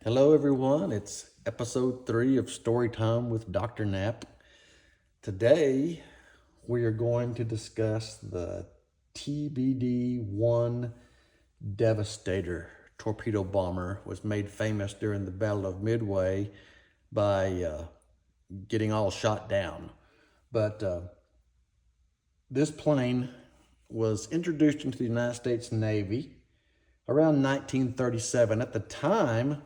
Hello, everyone. It's episode 3 of Story Time with Dr. Napp. Today, we are going to discuss the TBD-1 Devastator torpedo bomber. Was made famous during the Battle of Midway by getting all shot down. But this plane was introduced into the United States Navy around 1937. At the time,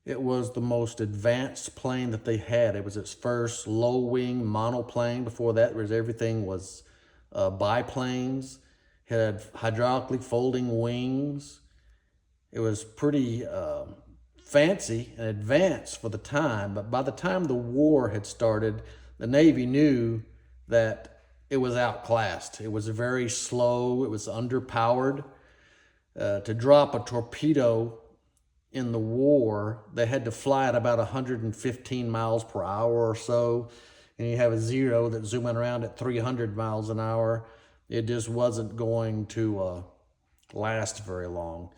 it was the most advanced plane that they had. It was its first low-wing monoplane. Before that, everything was biplanes. It had hydraulically folding wings. It was pretty fancy and advanced for the time. But by the time the war had started, the Navy knew that it was outclassed. It was very slow. It was underpowered. To drop a torpedo in the war, they had to fly at about 115 miles per hour or so. And you have a zero that's zooming around at 300 miles an hour. It just wasn't going to last very long.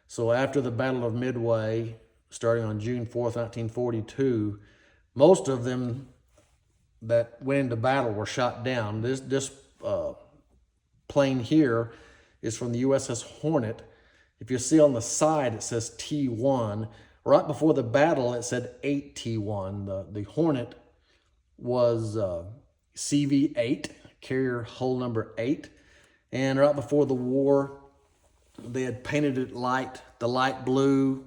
So after the Battle of Midway, starting on June 4th, 1942, most of them that went into battle were shot down. This plane here is from the USS Hornet. If you see on the side, it says T1. Right before the battle, it said 8T1. The Hornet was CV8, carrier hull number 8. And right before the war, they had painted it the light blue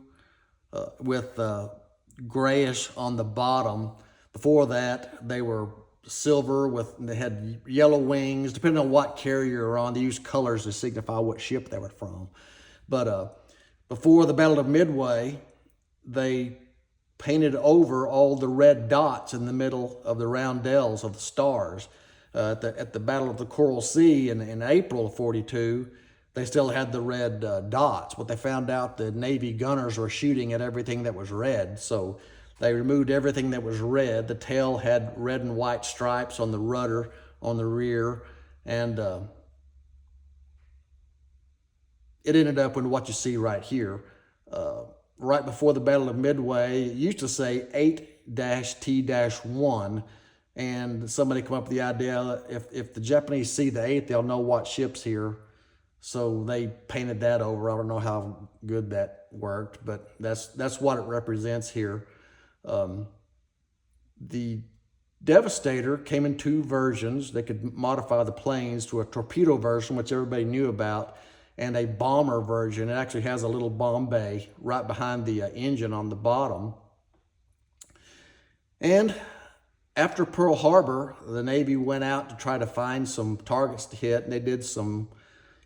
with grayish on the bottom. Before that, they were silver they had yellow wings. Depending on what carrier you're on, they used colors to signify what ship they were from. But before the Battle of Midway, they painted over all the red dots in the middle of the roundels of the stars. At the Battle of the Coral Sea in April of 42, they still had the red dots, but they found out the Navy gunners were shooting at everything that was red, so they removed everything that was red. The tail had red and white stripes on the rudder, on the rear, and it ended up in what you see right here. Right before the Battle of Midway, it used to say 8-T-1, and somebody come up with the idea, if the Japanese see the 8, they'll know what ship's here. So they painted that over. I don't know how good that worked, but that's what it represents here. The Devastator came in 2 versions. They could modify the planes to a torpedo version, which everybody knew about, and a bomber version. It actually has a little bomb bay right behind the engine on the bottom. And after Pearl Harbor, the Navy went out to try to find some targets to hit, and they did some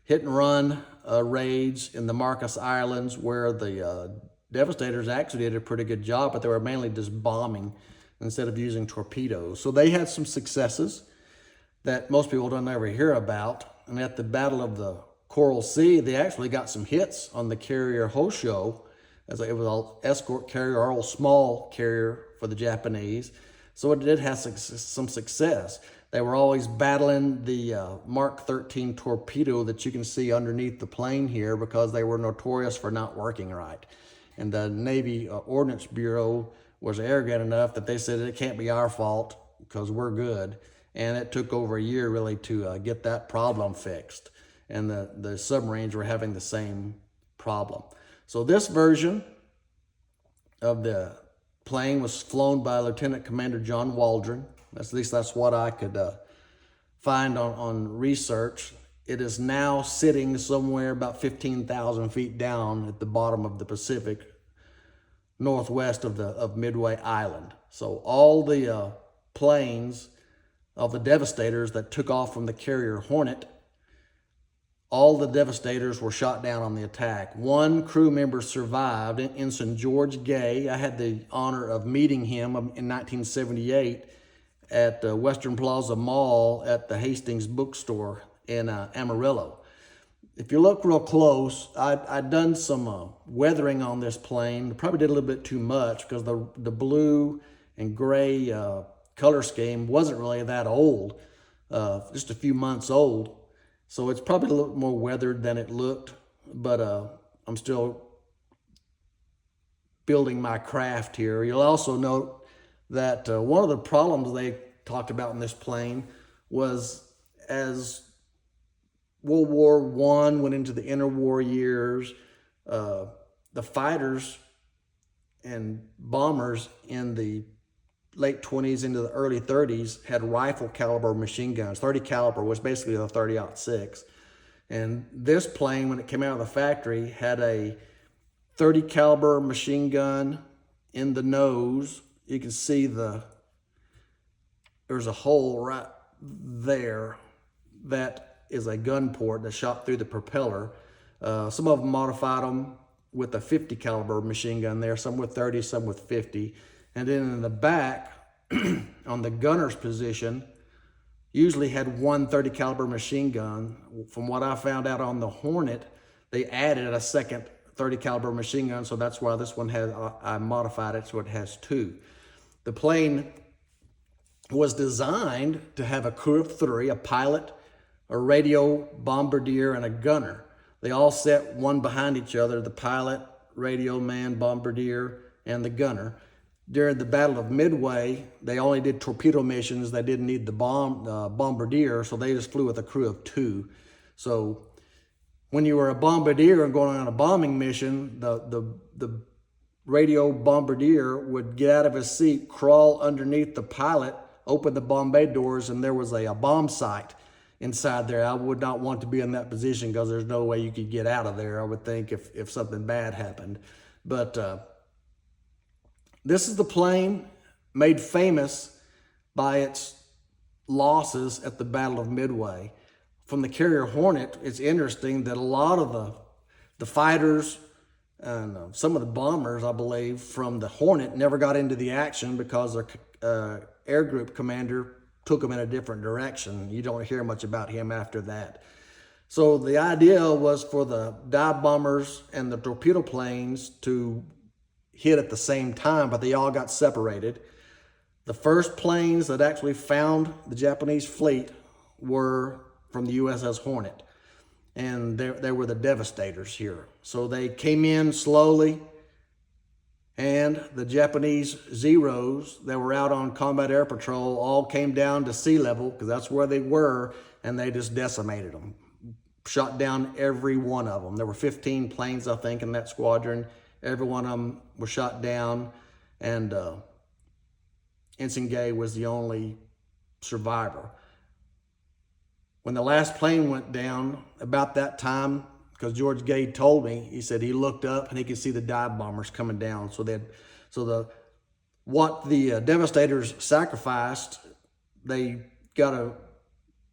hit and run raids in the Marcus Islands, where the Devastators actually did a pretty good job, but they were mainly just bombing instead of using torpedoes. So they had some successes that most people don't ever hear about. And at the Battle of the Coral Sea, they actually got some hits on the carrier Hosho. It was an escort carrier, or a small carrier for the Japanese. So it did have some success. They were always battling the Mark 13 torpedo that you can see underneath the plane here, because they were notorious for not working right. And the Navy Ordnance Bureau was arrogant enough that they said it can't be our fault because we're good. And it took over a year really to get that problem fixed. And the submarines were having the same problem. So this version of the plane was flown by Lieutenant Commander John Waldron. At least that's what I could find on research. It is now sitting somewhere about 15,000 feet down at the bottom of the Pacific, northwest of Midway Island. So all the planes of the Devastators that took off from the carrier Hornet, all the Devastators were shot down on the attack. 1 crew member survived, Ensign George Gay. I had the honor of meeting him in 1978 at Western Plaza Mall at the Hastings Bookstore in Amarillo. If you look real close, I'd done some weathering on this plane. Probably did a little bit too much, because the blue and gray color scheme wasn't really that old, just a few months old. So it's probably a little more weathered than it looked, but I'm still building my craft here. You'll also note that one of the problems they talked about in this plane was, as World War I went into the interwar years, the fighters and bombers in the late 20s into the early 30s had rifle caliber machine guns. 30 caliber was basically a 30-06. And this plane, when it came out of the factory, had a 30 caliber machine gun in the nose. You can see there's a hole right there that is a gun port that shot through the propeller. Some of them modified them with a 50 caliber machine gun there, some with 30, some with 50. And then in the back, on the gunner's position, usually had one 30 caliber machine gun. From what I found out on the Hornet, they added a second 30 caliber machine gun, so that's why this one has, I modified it so it has two. The plane was designed to have a crew of three: a pilot, a radio bombardier, and a gunner. They all sat one behind each other: the pilot, radio man, bombardier, and the gunner. During the Battle of Midway, they only did torpedo missions. They didn't need the bombardier, so they just flew with a crew of two. So when you were a bombardier and going on a bombing mission, the radio bombardier would get out of his seat, crawl underneath the pilot, open the bomb bay doors, and there was a bomb sight inside there. I would not want to be in that position because there's no way you could get out of there, I would think, if something bad happened. But this is the plane made famous by its losses at the Battle of Midway. From the carrier Hornet, it's interesting that a lot of the fighters and some of the bombers, I believe, from the Hornet never got into the action because their air group commander took them in a different direction. You don't hear much about him after that. So the idea was for the dive bombers and the torpedo planes to hit at the same time, but they all got separated. The first planes that actually found the Japanese fleet were from the USS Hornet, and they were the Devastators here. So they came in slowly, and the Japanese Zeros that were out on combat air patrol all came down to sea level, because that's where they were, and they just decimated them. Shot down every one of them. There were 15 planes, I think, in that squadron. Every one of them was shot down, and Ensign Gay was the only survivor. When the last plane went down, about that time, because George Gay told me, he said he looked up and he could see the dive bombers coming down. What the Devastators sacrificed, they got a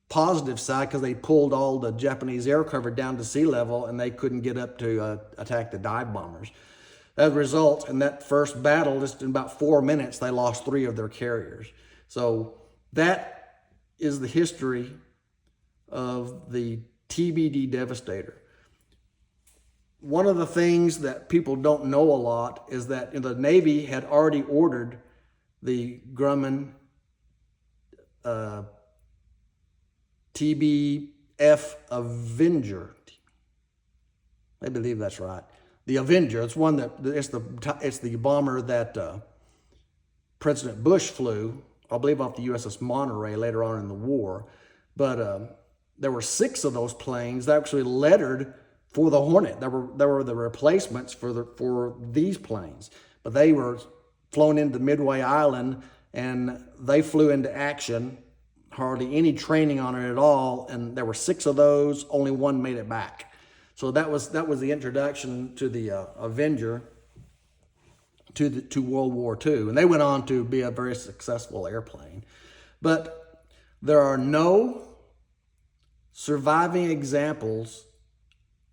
positive side because they pulled all the Japanese air cover down to sea level, and they couldn't get up to attack the dive bombers. As a result, in that first battle, just in about 4 minutes, they lost 3 of their carriers. So that is the history of the TBD Devastator. One of the things that people don't know a lot is that the Navy had already ordered the Grumman TBF Avenger. I believe that's right. The Avenger. It's one that it's the bomber that President Bush flew, I believe, off the USS Monterey later on in the war. But there were 6 of those planes that actually lettered for the Hornet. There were the replacements for these planes, but they were flown into Midway Island, and they flew into action. Hardly any training on it at all, and there were 6 of those. Only 1 made it back. So that was the introduction to the Avenger to World War II, and they went on to be a very successful airplane. But there are no surviving examples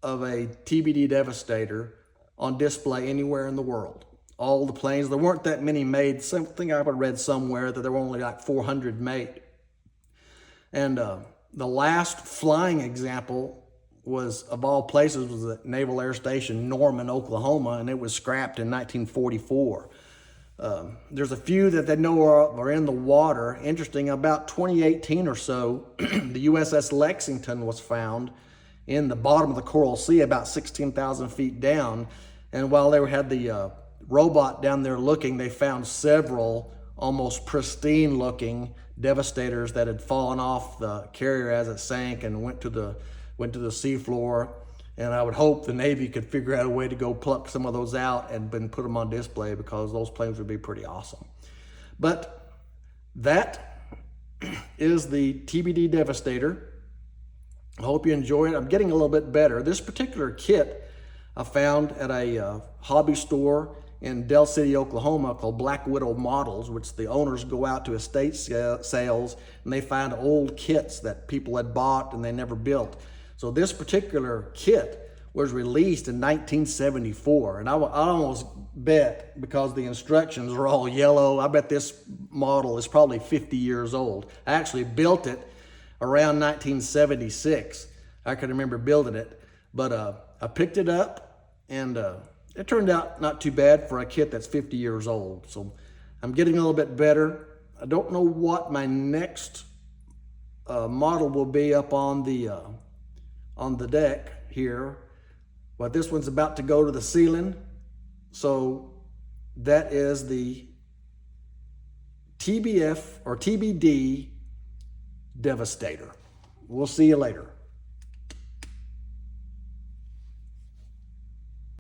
of a TBD Devastator on display anywhere in the world. All the planes, there weren't that many made. Something I read somewhere that there were only like 400 made. And the last flying example was, of all places, was at Naval Air Station Norman, Oklahoma, and it was scrapped in 1944. There's a few that they know are in the water. Interesting, about 2018 or so, the USS Lexington was found in the bottom of the Coral Sea, about 16,000 feet down. And while they had the robot down there looking, they found several almost pristine looking Devastators that had fallen off the carrier as it sank and went to the seafloor. And I would hope the Navy could figure out a way to go pluck some of those out and put them on display, because those planes would be pretty awesome. But that is the TBD Devastator. I hope you enjoy it. I'm getting a little bit better. This particular kit I found at a hobby store in Del City, Oklahoma, called Black Widow Models, which the owners go out to estate sales and they find old kits that people had bought and they never built. So this particular kit was released in 1974, and I almost bet, because the instructions are all yellow, I bet this model is probably 50 years old. I actually built it around 1976. I can remember building it, but I picked it up, and it turned out not too bad for a kit that's 50 years old. So I'm getting a little bit better. I don't know what my next model will be up on the deck here, but this one's about to go to the ceiling. So that is the TBF or TBD Devastator. We'll see you later.